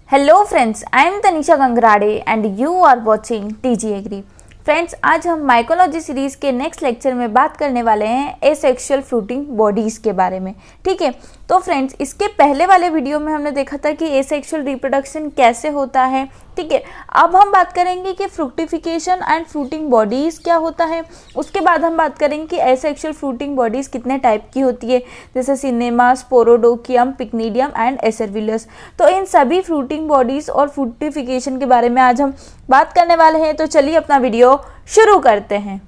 Hello friends, I am Tanisha Gangrade and you are watching TG Agri। Friends, आज हम mycology series के next lecture में बात करने वाले हैं एसेक्सुअल फ्रूटिंग बॉडीज के बारे में। ठीक है, तो फ्रेंड्स इसके पहले वाले वीडियो में हमने देखा था कि एसेक्सुअल रिप्रोडक्शन कैसे होता है। ठीक है, अब हम बात करेंगे कि फ्रूक्टिफिकेशन एंड फ्रूटिंग बॉडीज क्या होता है। उसके बाद हम बात करेंगे कि एसेक्सुअल फ्रूटिंग बॉडीज कितने टाइप की होती है, जैसे सिनेमा, स्पोरोडोकियम, पिक्निडियम एंड एसेरविलस। तो इन सभी फ्रूटिंग बॉडीज और फ्रूक्टिफिकेशन के बारे में आज हम बात करने वाले हैं। तो चलिए अपना वीडियो शुरू करते हैं।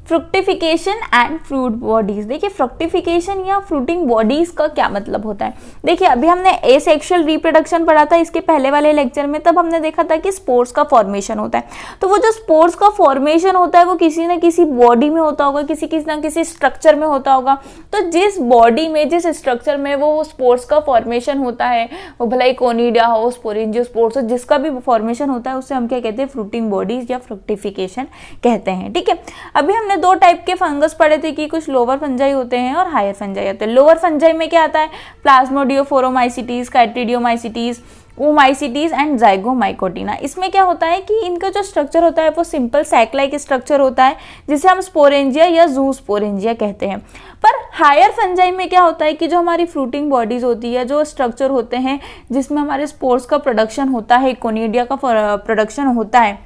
फ्रुक्टिफिकेशन एंड फ्रूट बॉडीज। देखिए, फ्रुक्टिफिकेशन या फ्रूटिंग बॉडीज का क्या मतलब होता है। देखिए, अभी हमने एसेक्सुअल रिप्रोडक्शन पढ़ा था इसके पहले वाले लेक्चर में, तब हमने देखा था कि स्पोर्स का फॉर्मेशन होता है। तो वो जो स्पोर्स का फॉर्मेशन होता है वो किसी न किसी बॉडी में होता होगा, किसी न किसी स्ट्रक्चर में होता होगा। तो जिस बॉडी में, जिस स्ट्रक्चर में वो स्पोर्स का फॉर्मेशन होता है, वो भले ही कोनिडिया हो, स्पोरेंजियोस्पोर्स हो, जिसका भी फॉर्मेशन होता है उससे हम क्या कहते हैं, फ्रूटिंग बॉडीज या फ्रुक्टिफिकेशन कहते हैं। ठीक है, अभी हमने दो टाइप के फंगस पढ़े थे कि कुछ लोअर फंजाई होते हैं और हायर फंजाई होते हैं। लोअर फंजाई में क्या आता है, प्लाज्मोडियोफोरोमाइसिटीज, कैटिडियोमाइसिटीज, ओमाइसिटीज एंड जाइगोमाइकोटिना। इसमें क्या होता है कि इनका जो स्ट्रक्चर होता है वो सिंपल सैक लाइक स्ट्रक्चर होता है, जिसे हम स्पोरेंजिया या जूस्पोरेंजिया कहते हैं। पर हायर फंजाई में क्या होता है कि जो हमारी फ्रूटिंग बॉडीज होती है, जो स्ट्रक्चर होते हैं जिसमें हमारे स्पोर्स का प्रोडक्शन होता है, कोनिडिया का प्रोडक्शन होता है,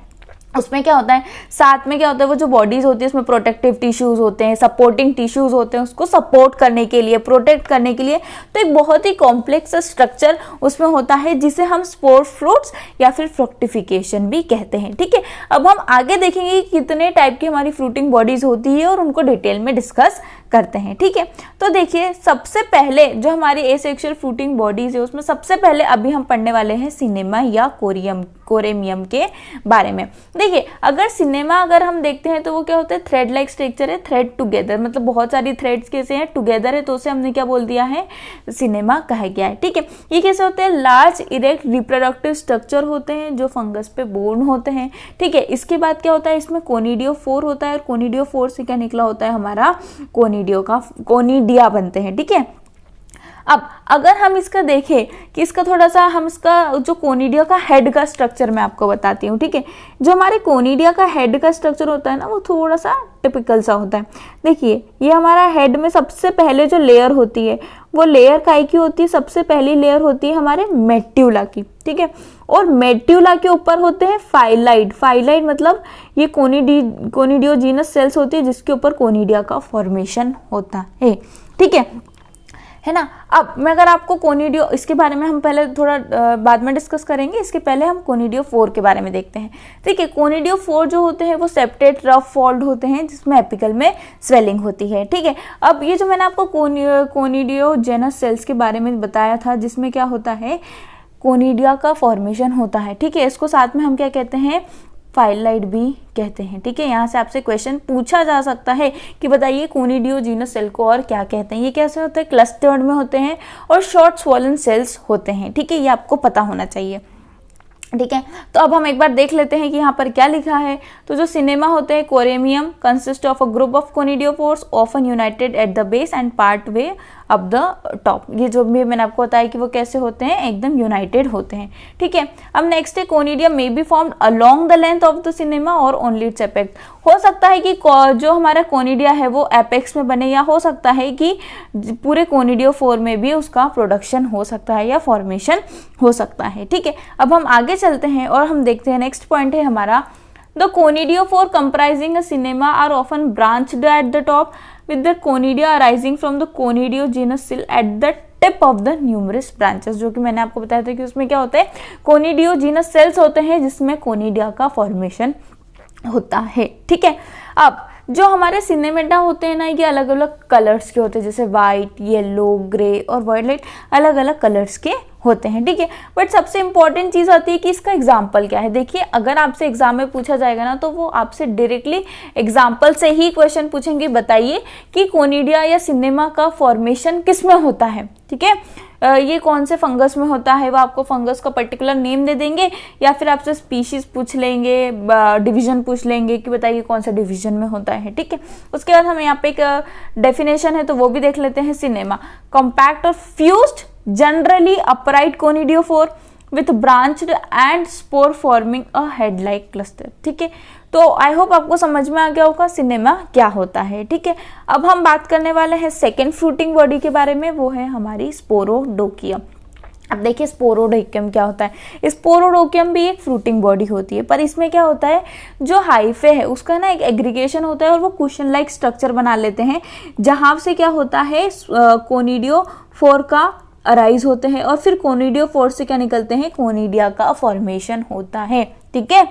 उसमें क्या होता है, साथ में क्या होता है, वो जो बॉडीज होती है उसमें प्रोटेक्टिव टिश्यूज होते हैं, सपोर्टिंग टिश्यूज होते हैं, उसको सपोर्ट करने के लिए, प्रोटेक्ट करने के लिए। तो एक बहुत ही कॉम्प्लेक्स स्ट्रक्चर उसमें होता है जिसे हम स्पोर फ्रूट्स या फिर फ्रुक्टिफिकेशन भी कहते हैं। ठीक है, अब हम आगे देखेंगे कि कितने टाइप की हमारी फ्रूटिंग बॉडीज होती है और उनको डिटेल में डिस्कस करते हैं। ठीक है, तो देखिए, सबसे पहले जो हमारी एसेक्सुअल फ्रूटिंग बॉडीज है उसमें सबसे पहले अभी हम पढ़ने वाले हैं सिनेमा या कोरेमियम के बारे में। देखिए, अगर हम देखते हैं तो वो क्या होता है, थ्रेड लाइक स्ट्रक्चर है, थ्रेड टुगेदर, मतलब बहुत सारी थ्रेड्स कैसे हैं, टुगेदर है, तो उसे हमने क्या बोल दिया है, सिनेमा कहा गया है। ठीक है, ये कैसे होते हैं, लार्ज इरेक्ट रिप्रोडक्टिव स्ट्रक्चर होते हैं जो फंगस पे बोर्न होते हैं। ठीक है, इसके बाद क्या होता है, इसमें कोनिडियोफोर होता है और कोनिडियोफोर से क्या निकला होता है, हमारा कोनिडिया बनते हैं। ठीक है, अब अगर हम इसका देखें कि इसका थोड़ा सा हम इसका जो कोनिडिया का हेड का स्ट्रक्चर मैं आपको बताती हूँ। ठीक है, जो हमारे कोनिडिया का हेड का स्ट्रक्चर होता है ना, वो थोड़ा सा टिपिकल सा होता है। देखिए, ये हमारा हेड में सबसे पहले जो लेयर होती है वो लेयर काय की होती है, सबसे पहली लेयर होती है हमारे मेट्यूला की। ठीक है, और मेट्यूला के ऊपर होते हैं फाइलाइड। फाइलाइड मतलब ये कोनिडियोजीनस सेल्स होती है जिसके ऊपर कोनिडिया का फॉर्मेशन होता है। ठीक है ना। अब मैं अगर आपको कोनिडियो, इसके बारे में हम पहले थोड़ा बाद में डिस्कस करेंगे, इसके पहले हम कोनिडियोफोर के बारे में देखते हैं। ठीक है, कोनिडियोफोर जो होते हैं वो सेप्टेट रफ फोल्ड होते हैं जिसमें एपिकल में स्वेलिंग होती है। ठीक है, अब ये जो मैंने आपको कोनिडियोजेनस सेल्स के बारे में बताया था जिसमें क्या होता है, कोनिडिया का फॉर्मेशन होता है। ठीक है, इसको साथ में हम क्या कहते हैं, फाइलाइड भी कहते हैं। ठीक है, यहाँ से आपसे क्वेश्चन पूछा जा सकता है कि बताइए कोनिडियोजीनस सेल को और क्या कहते हैं। ये कैसे होते हैं, क्लस्टर्ड में होते हैं और शॉर्ट स्वॉलन सेल्स होते हैं। ठीक है, ये आपको पता होना चाहिए। ठीक है, तो अब हम एक बार देख लेते हैं कि यहाँ पर क्या लिखा है। तो जो सिनेमा होते हैं, coremium consist of a group of conidiophores often united at the base and part way up the top. ये जो भी मैंने आपको बताया कि वो कैसे होते हैं, एकदम यूनाइटेड होते हैं। ठीक है, अब नेक्स्ट है, conidia may be formed along the length of the cinema और ओनली इट्स एपेक्स। हो सकता है कि जो हमारा कोनिडिया है वो एपेक्स में बने, या हो सकता है कि पूरे कोनिडियोफोर में भी उसका प्रोडक्शन हो सकता है या फॉर्मेशन हो सकता है। ठीक है, अब हम आगे चलते हैं और हम देखते हैं, नेक्स्ट पॉइंट है हमारा, the conidiophore comprising a synnema are often branched at the top with the conidia arising from the conidiogenous cell at the tip of the numerous branches। जो कि मैंने आपको बताया था कि उसमें क्या होता है, कोनिडियोजीनस सेल्स होते हैं जिसमें कोनिडिया का फॉर्मेशन होता है। ठीक है, अब जो हमारे सिनेमेटा होते हैं ना, ये अलग अलग कलर्स के होते हैं, जैसे वाइट, येलो, ग्रे और वायलेट, अलग अलग कलर्स के होते हैं। ठीक है, बट सबसे इंपॉर्टेंट चीज आती है कि इसका एग्जाम्पल क्या है। देखिए, अगर आपसे एग्जाम में पूछा जाएगा ना तो वो आपसे डायरेक्टली एग्जाम्पल से ही क्वेश्चन पूछेंगे, बताइए कि कोनिडिया या सिनेमा का फॉर्मेशन किस में होता है। ठीक है, ये कौन से फंगस में होता है, वो आपको फंगस का पर्टिकुलर नेम दे देंगे, या फिर आपसे स्पीशीज पूछ लेंगे, डिवीजन पूछ लेंगे कि बताइए कौन सा डिवीजन में होता है। ठीक है, उसके बाद हम यहाँ पे एक डेफिनेशन है तो वो भी देख लेते हैं। सिनेमा, कॉम्पैक्ट और fused, generally upright conidiophore with branched and spore forming a head like cluster. ठीक है, तो आई होप आपको समझ में आ गया होगा सिनेमा क्या होता है। ठीक है, अब हम बात करने वाले हैं सेकेंड फ्रूटिंग बॉडी के बारे में, वो है हमारी स्पोरोडोकियम। अब देखिए स्पोरोडोकियम क्या होता है। स्पोरोडोकियम भी एक फ्रूटिंग बॉडी होती है, पर इसमें क्या होता है, जो हाइफे है उसका ना एक एग्रीगेशन होता है और वो कुशन लाइक स्ट्रक्चर बना लेते हैं, जहां से क्या होता है कोनिडियोफोर का अराइज होते हैं और फिर कोनिडियोफोर से क्या निकलते हैं, कोनिडिया का फॉर्मेशन होता है। ठीक है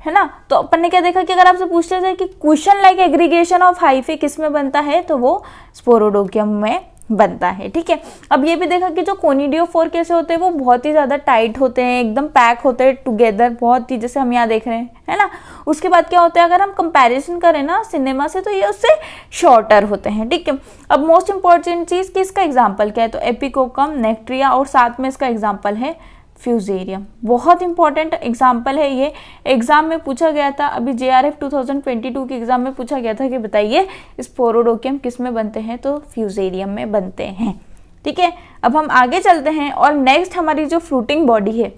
ना। तो अपन ने क्या देखा कि अगर आपसे पूछा जाए कि cushion like aggregation of hyphae किस में बनता है, तो वो स्पोरोडोकियम में बनता है। ठीक है, अब ये भी देखा कि जो कोनिडियोफोर कैसे होते हैं, वो बहुत ही ज्यादा टाइट होते हैं, एकदम पैक होते हैं टुगेदर, बहुत ही, जैसे हम यहाँ देख रहे हैं, है ना। उसके बाद क्या होता है, अगर हम कंपैरिजन करें ना सिनेमा से, तो ये उससे शॉर्टर होते हैं। ठीक है, अब मोस्ट इंपॉर्टेंट चीज कि इसका एग्जाम्पल क्या है, तो एपिकोकम, नेक्ट्रिया और साथ में इसका एग्जाम्पल है फ्यूजेरियम। बहुत इंपॉर्टेंट एग्जाम्पल है ये, एग्जाम में पूछा गया था, अभी JRF 2022 के एग्जाम में पूछा गया था कि बताइए स्पोरोडोकियम किस में बनते हैं, तो फ्यूजेरियम में बनते हैं। ठीक है, अब हम आगे चलते हैं और नेक्स्ट हमारी जो फ्रूटिंग बॉडी है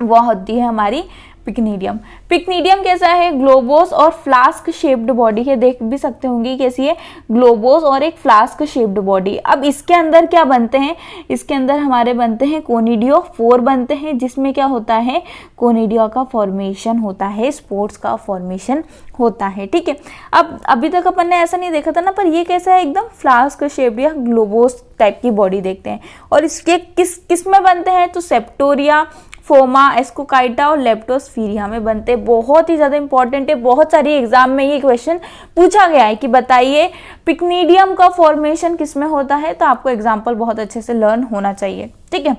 वो होती है हमारी पिक्नीडियम। पिक्नीडियम कैसा है, ग्लोबोस और फ्लास्क शेप्ड बॉडी है, देख भी सकते होंगे कैसी है, ग्लोबोस और एक फ्लास्क शेप्ड बॉडी। अब इसके अंदर क्या बनते हैं, इसके अंदर हमारे बनते हैं कोनिडियोफोर बनते हैं, जिसमें क्या होता है, कोनिडिया का फॉर्मेशन होता है, स्पोर्स का फॉर्मेशन होता है। ठीक है, अब अभी तक अपन ने ऐसा नहीं देखा था ना, पर ये कैसा है, एकदम फ्लास्क शेप्ड या ग्लोबोस टाइप की बॉडी देखते हैं। और इसके किस में बनते हैं, तो सेप्टोरिया, फोमा, एस्कोकाइटा और लेप्टोस्फीरिया में बनते। बहुत ही ज्यादा इंपॉर्टेंट है, बहुत सारी एग्जाम में ये क्वेश्चन पूछा गया है कि बताइए पिक्नीडियम का फॉर्मेशन किस में होता है, तो आपको एग्जाम्पल बहुत अच्छे से लर्न होना चाहिए। ठीक है,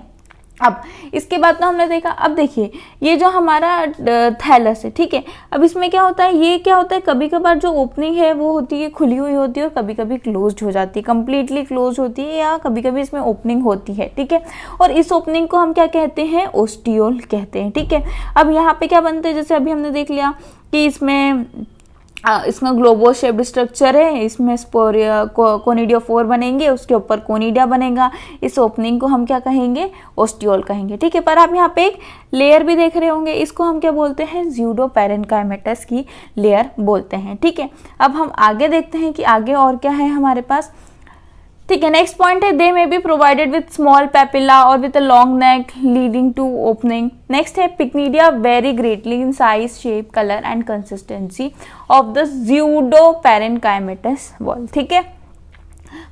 अब इसके बाद तो हमने देखा, अब देखिए ये जो हमारा थैलस है, ठीक है, अब इसमें क्या होता है, ये क्या होता है, कभी कभार जो ओपनिंग है वो होती है खुली हुई होती है और कभी कभी क्लोज्ड हो जाती है, कंप्लीटली क्लोज होती है, या कभी कभी इसमें ओपनिंग होती है। ठीक है, और इस ओपनिंग को हम क्या कहते हैं, ओस्टियोल कहते हैं। ठीक है, अब यहाँ पे क्या बनते हैं, जैसे अभी हमने देख लिया कि इसमें ग्लोबोस शेप्ड स्ट्रक्चर है, इसमें कोनिडियोफोर बनेंगे, उसके ऊपर कोनिडिया बनेगा, इस ओपनिंग को हम क्या कहेंगे, ओस्टियोल कहेंगे। ठीक है, पर आप यहाँ पे एक लेयर भी देख रहे होंगे, इसको हम क्या बोलते हैं, ज्यूडोपेरेन्काइमेटस की लेयर बोलते हैं। ठीक है, अब हम आगे देखते हैं कि आगे और क्या है हमारे पास। ठीक है, नेक्स्ट पॉइंट है, they may be provided with small papilla और with a long neck leading to opening. Next है, pycnidia vary greatly in size, shape, colour and consistency of the pseudoparenchymatous wall. ठीक है,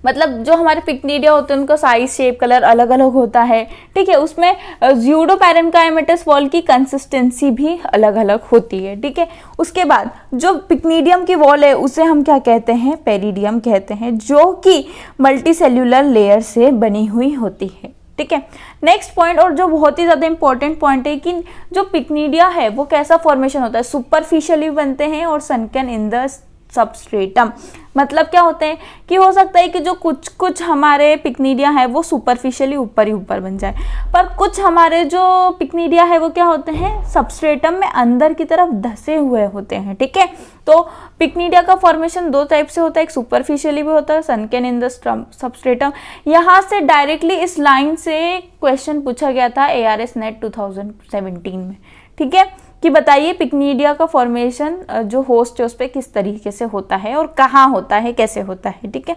मतलब जो हमारे पिक्नीडिया होते हैं उनका साइज, शेप, कलर अलग अलग होता है। ठीक है, उसमें ज्यूडोपेरेन्काइमेटस वॉल की कंसिस्टेंसी भी अलग अलग होती है। ठीक है, उसके बाद जो पिक्नीडियम की वॉल है उसे हम क्या कहते हैं, पेरिडियम कहते हैं, जो कि मल्टीसेल्यूलर लेयर से बनी हुई होती है। ठीक है, नेक्स्ट पॉइंट, और जो बहुत ही ज्यादा इंपॉर्टेंट पॉइंट है कि जो पिक्नीडिया है वो कैसा फॉर्मेशन होता है, सुपरफिशियली बनते हैं और सनकन इन द सबस्ट्रेटम। मतलब क्या होते हैं कि हो सकता है कि जो कुछ हमारे पिक्नीडिया है वो सुपरफिशियली ऊपर ही ऊपर बन जाए, पर कुछ हमारे जो पिक्नीडिया है वो क्या होते हैं, सबस्ट्रेटम में अंदर की तरफ धसे हुए होते हैं। ठीक है, तो पिक्नीडिया का फॉर्मेशन दो टाइप से होता है, एक सुपरफिशियली भी होता है, सनकन इन द सबस्ट्रेटम। यहाँ से डायरेक्टली इस लाइन से क्वेश्चन पूछा गया था ARS नेट 2017 में। ठीक है, कि बताइए पिक्नीडिया का फॉर्मेशन जो होस्ट है उस पर किस तरीके से होता है और कहाँ होता है, कैसे होता है। ठीक है,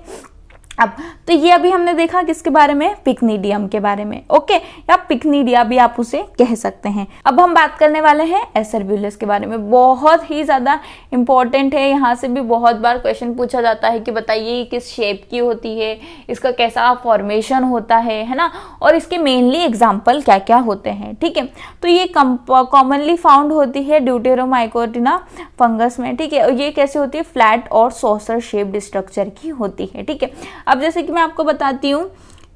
अब तो ये अभी हमने देखा किसके बारे में, पिक्नीडियम के बारे में। ओके, या पिक्नीडिया भी आप उसे कह सकते हैं। अब हम बात करने वाले हैं एसरब्यूलस के बारे में, बहुत ही ज्यादा इंपॉर्टेंट है, यहाँ से भी बहुत बार क्वेश्चन पूछा जाता है कि बताइए किस शेप की होती है, इसका कैसा फॉर्मेशन होता है ना, और इसके मेनली एग्जाम्पल क्या क्या होते हैं। ठीक है, तो ये कॉमनली फाउंड होती है ड्यूटेरोमाइकोटिना फंगस में। ठीक है, ये कैसे होती है, फ्लैट और सॉसर शेप्ड स्ट्रक्चर की होती है। ठीक है, अब जैसे कि मैं आपको बताती हूँ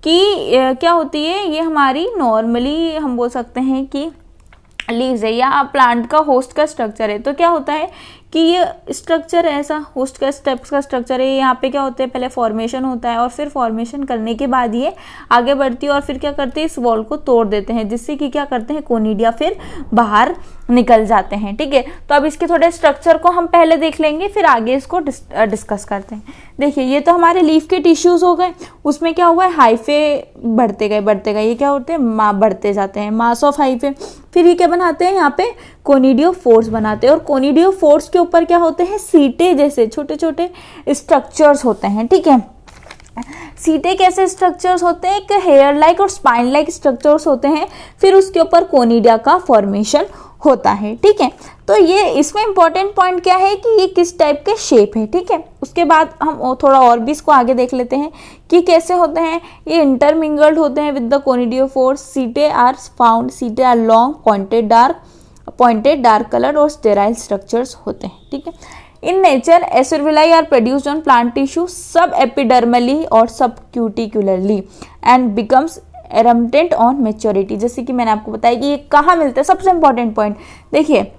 कि क्या होती है, ये हमारी नॉर्मली हम बोल सकते हैं कि लीव्स है या प्लांट का होस्ट का स्ट्रक्चर है। तो क्या होता है कि ये स्ट्रक्चर ऐसा होस्ट का स्टेप्स का स्ट्रक्चर है। यहाँ पे क्या होता है, पहले फॉर्मेशन होता है और फिर फॉर्मेशन करने के बाद ये आगे बढ़ती है और फिर क्या करते हैं, इस वॉल को तोड़ देते हैं, जिससे कि क्या करते हैं, कोनिडिया फिर बाहर निकल जाते हैं। ठीक है, तो अब इसके थोड़े स्ट्रक्चर को हम पहले देख लेंगे, फिर आगे इसको डिस्कस करते हैं। देखिए ये तो हमारे लीफ के टिश्यूज हो गए, उसमें क्या हुआ है, हाइफे बढ़ते गए, ये क्या होते हैं, बढ़ते जाते हैं, मास ऑफ हाइफे। फिर ये क्या बनाते हैं, यहाँ पे कोनिडियोफोर्स बनाते हैं, और कोनिडियोफोर्स के ऊपर क्या होते हैं, सीटे जैसे छोटे छोटे स्ट्रक्चर्स होते हैं। ठीक है, सीटे कैसे स्ट्रक्चर्स होते हैं, एक हेयर लाइक और स्पाइन लाइक स्ट्रक्चर्स होते हैं, फिर उसके ऊपर कोनिडिया का फॉर्मेशन होता है। ठीक है, तो ये इसमें इंपॉर्टेंट पॉइंट क्या है कि ये किस टाइप के शेप है। ठीक है, उसके बाद हम थोड़ा और भी इसको आगे देख लेते हैं कि कैसे होते हैं, ये इंटरमिंगल्ड होते हैं with the conidiophores. Setae are long pointed dark colour और स्टेराइल स्ट्रक्चर्स होते हैं। ठीक है, in nature acervuli are produced on plant tissue subepidermally और subcuticularly and becomes erumpent on maturity. जैसे कि मैंने आपको बताया कि ये कहाँ मिलते हैं, सबसे इंपॉर्टेंट पॉइंट देखिए,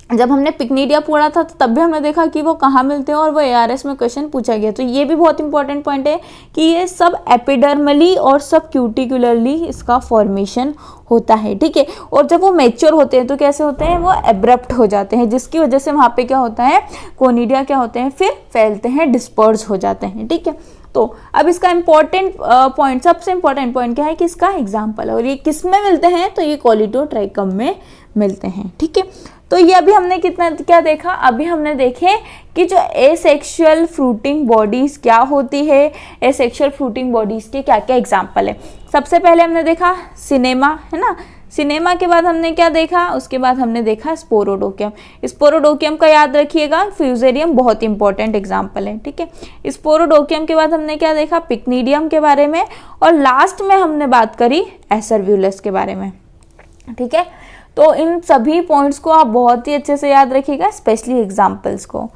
जब हमने पिक्निडिया पढ़ा था तो तब भी हमने देखा कि वो कहाँ मिलते हैं और वो ARS में क्वेश्चन पूछा गया। तो ये भी बहुत इंपॉर्टेंट पॉइंट है कि ये सब एपिडर्मली और सब क्यूटिकुलरली इसका फॉर्मेशन होता है। ठीक है, और जब वो मैच्योर होते हैं तो कैसे होते हैं, वो एब्रप्ट हो जाते हैं, जिसकी वजह से वहाँ पे क्या होता है, कोनिडिया क्या होते हैं, फिर फैलते हैं, डिस्पर्स हो जाते हैं। ठीक है, तो अब इसका इंपॉर्टेंट पॉइंट, सबसे इंपॉर्टेंट पॉइंट क्या है कि इसका एग्जाम्पल है, और ये किस में मिलते हैं, तो ये कोलिटोट्राइकम में मिलते हैं। ठीक है, तो ये अभी हमने क्या देखा, अभी हमने देखे कि जो एसेक्सुअल फ्रूटिंग बॉडीज क्या होती है, एसेक्सुअल फ्रूटिंग बॉडीज के क्या क्या एग्जाम्पल है। सबसे पहले हमने देखा सिनेमा, है ना, सिनेमा के बाद हमने क्या देखा, उसके बाद हमने देखा स्पोरोडोकियम। स्पोरोडोकियम का याद रखिएगा, फ्यूजेरियम बहुत इंपॉर्टेंट एग्जाम्पल है। ठीक है, स्पोरोडोकियम के बाद हमने क्या देखा, पिक्निडियम के बारे में, और लास्ट में हमने बात करी एसरव्यूलस के बारे में। ठीक है, तो इन सभी पॉइंट्स को आप बहुत ही अच्छे से याद रखिएगा, स्पेशली एग्जाम्पल्स को।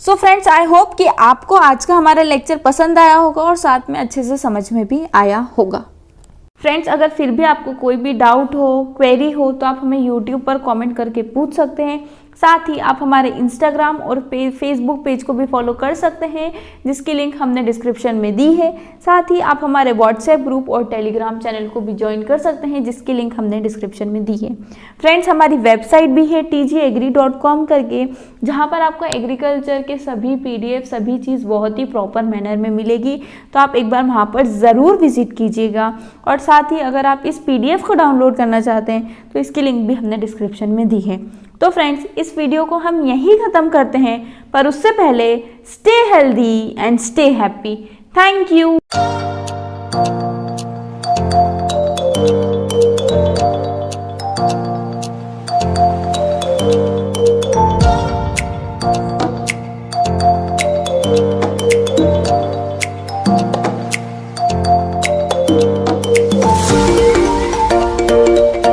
सो फ्रेंड्स, आई होप कि आपको आज का हमारा लेक्चर पसंद आया होगा और साथ में अच्छे से समझ में भी आया होगा। फ्रेंड्स, अगर फिर भी आपको कोई भी डाउट हो, क्वेरी हो, तो आप हमें यूट्यूब पर कमेंट करके पूछ सकते हैं। साथ ही आप हमारे इंस्टाग्राम और फेसबुक पेज को भी फॉलो कर सकते हैं, जिसकी लिंक हमने डिस्क्रिप्शन में दी है। साथ ही आप हमारे व्हाट्सएप ग्रुप और टेलीग्राम चैनल को भी ज्वाइन कर सकते हैं, जिसकी लिंक हमने डिस्क्रिप्शन में दी है। फ्रेंड्स, हमारी वेबसाइट भी है tgagri.com करके, जहाँ पर आपको एग्रीकल्चर के सभी PDF सभी चीज़ बहुत ही प्रॉपर मैनर में मिलेगी। तो आप एक बार वहाँ पर ज़रूर विजिट कीजिएगा। और साथ ही अगर आप इस PDF को डाउनलोड करना चाहते हैं तो इसकी लिंक भी हमने डिस्क्रिप्शन में दी है। तो फ्रेंड्स, इस वीडियो को हम यहीं ख़त्म करते हैं, पर उससे पहले stay healthy and stay happy. Thank you.